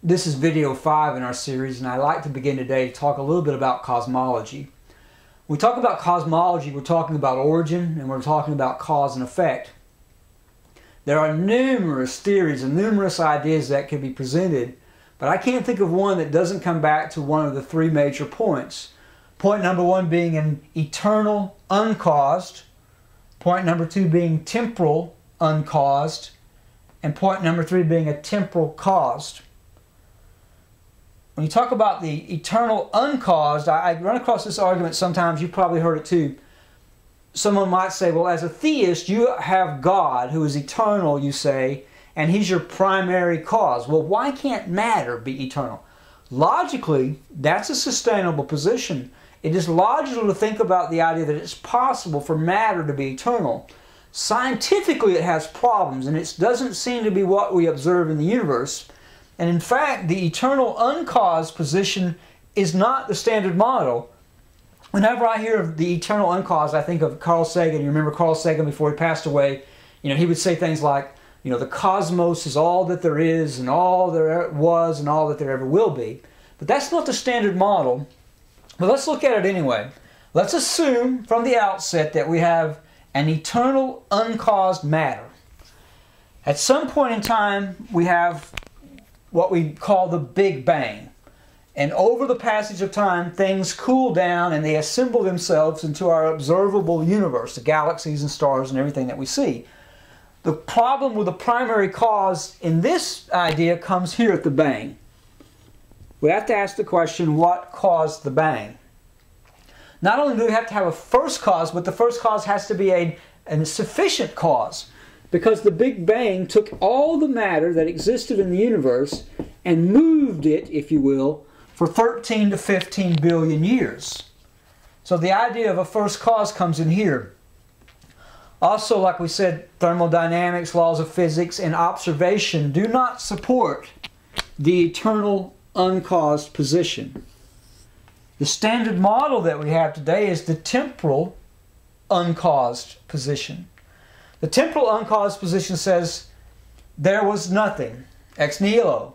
This is video 5 in our series, and I'd like to begin today to talk a little bit about cosmology. When we talk about cosmology, we're talking about origin, and we're talking about cause and effect. There are numerous theories and numerous ideas that can be presented, but I can't think of one that doesn't come back to one of the three major points. Point number 1 being an eternal uncaused, point number 2 being temporal uncaused, and point number 3 being a temporal caused. When you talk about the eternal uncaused, I run across this argument sometimes. You've probably heard it too. Someone might say, well, as a theist, you have God who is eternal, you say, and He's your primary cause. Well, why can't matter be eternal? Logically, that's a sustainable position. It is logical to think about the idea that it's possible for matter to be eternal. Scientifically, it has problems, and it doesn't seem to be what we observe in the universe. And in fact, the eternal uncaused position is not the standard model. Whenever I hear of the eternal uncaused, I think of Carl Sagan. You remember Carl Sagan before he passed away? He would say things like, the cosmos is all that there is and all there was and all that there ever will be. But that's not the standard model. But let's look at it anyway. Let's assume from the outset that we have an eternal uncaused matter. At some point in time, we have what we call the Big Bang. And over the passage of time, things cool down and they assemble themselves into our observable universe, the galaxies and stars and everything that we see. The problem with the primary cause in this idea comes here at the bang. We have to ask the question, what caused the bang? Not only do we have to have a first cause, but the first cause has to be a sufficient cause. Because the Big Bang took all the matter that existed in the universe and moved it, if you will, for 13 to 15 billion years. So the idea of a first cause comes in here. Also, like we said, thermodynamics, laws of physics, and observation do not support the eternal uncaused position. The standard model that we have today is the temporal uncaused position. The temporal uncaused position says there was nothing, ex nihilo.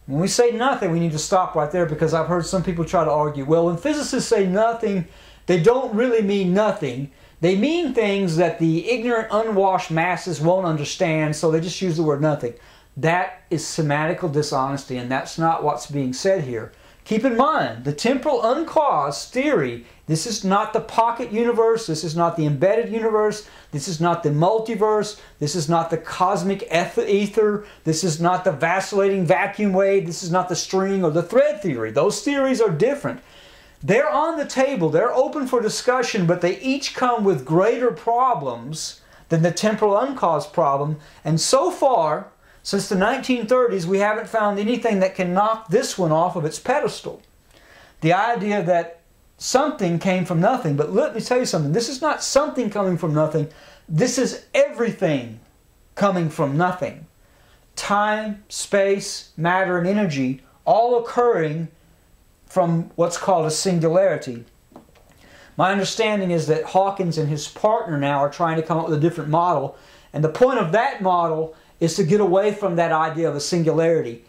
When we say nothing, we need to stop right there, because I've heard some people try to argue, well, when physicists say nothing, they don't really mean nothing. They mean things that the ignorant, unwashed masses won't understand, so they just use the word nothing. That is semantical dishonesty, and that's not what's being said here. Keep in mind, the temporal uncaused theory, this is not the pocket universe, this is not the embedded universe, this is not the multiverse, this is not the cosmic ether, this is not the vacillating vacuum wave, this is not the string or the thread theory. Those theories are different. They're on the table, they're open for discussion, but they each come with greater problems than the temporal uncaused problem. And so far, since the 1930s, we haven't found anything that can knock this one off of its pedestal. The idea that something came from nothing. But let me tell you something. This is not something coming from nothing. This is everything coming from nothing. Time, space, matter, and energy all occurring from what's called a singularity. My understanding is that Hawkins and his partner now are trying to come up with a different model. And the point of that model is to get away from that idea of a singularity.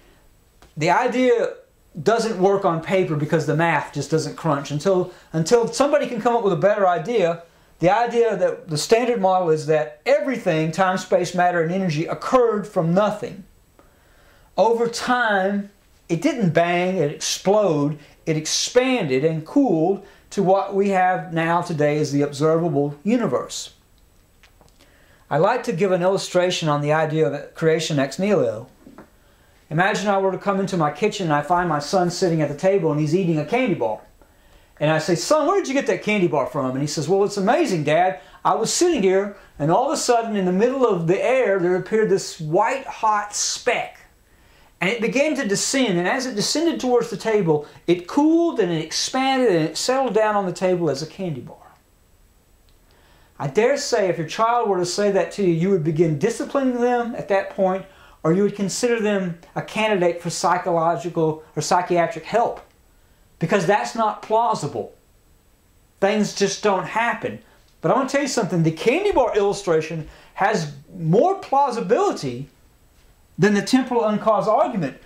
The idea doesn't work on paper because the math just doesn't crunch. Until somebody can come up with a better idea, the idea that the standard model is that everything, time, space, matter, and energy, occurred from nothing. Over time, it didn't bang, it exploded, it expanded and cooled to what we have now today as the observable universe. I like to give an illustration on the idea of creation ex nihilo. Imagine I were to come into my kitchen and I find my son sitting at the table and he's eating a candy bar. And I say, son, where did you get that candy bar from? And he says, well, it's amazing, Dad. I was sitting here and all of a sudden in the middle of the air there appeared this white hot speck. And it began to descend, and as it descended towards the table, it cooled and it expanded and it settled down on the table as a candy bar. I dare say if your child were to say that to you, you would begin disciplining them at that point, or you would consider them a candidate for psychological or psychiatric help. Because that's not plausible. Things just don't happen. But I want to tell you something, the candy bar illustration has more plausibility than the temporal uncaused argument.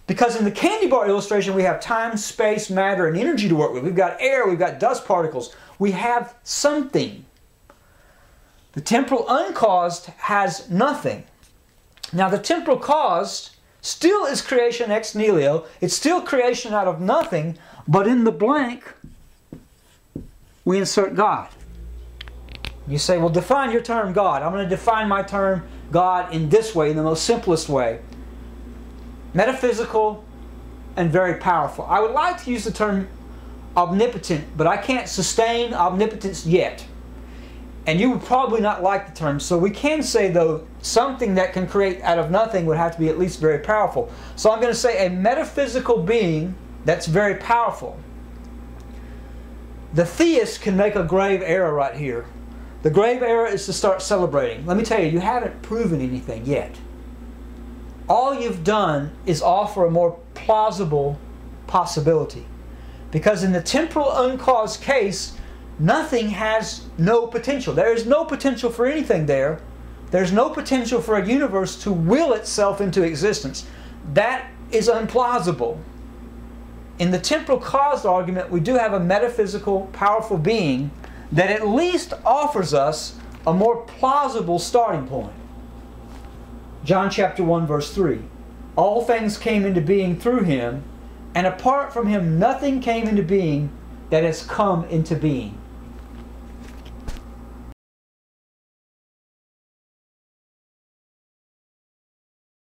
Because in the candy bar illustration, we have time, space, matter, and energy to work with. We've got air, we've got dust particles. We have something. The temporal uncaused has nothing. Now the temporal caused still is creation ex nihilo. It's still creation out of nothing, but in the blank, we insert God. You say, well, define your term God. I'm going to define my term God in this way, in the most simplest way. Metaphysical and very powerful. I would like to use the term omnipotent, but I can't sustain omnipotence yet. And you would probably not like the term. So we can say, though, something that can create out of nothing would have to be at least very powerful. So I'm going to say a metaphysical being that's very powerful. The theist can make a grave error right here. The grave error is to start celebrating. Let me tell you, you haven't proven anything yet. All you've done is offer a more plausible possibility. Because in the temporal uncaused case, nothing has no potential. There is no potential for anything there. There's no potential for a universe to will itself into existence. That is implausible. In the temporal caused argument, we do have a metaphysical, powerful being that at least offers us a more plausible starting point. John chapter 1 verse 3. All things came into being through Him, and apart from Him nothing came into being that has come into being.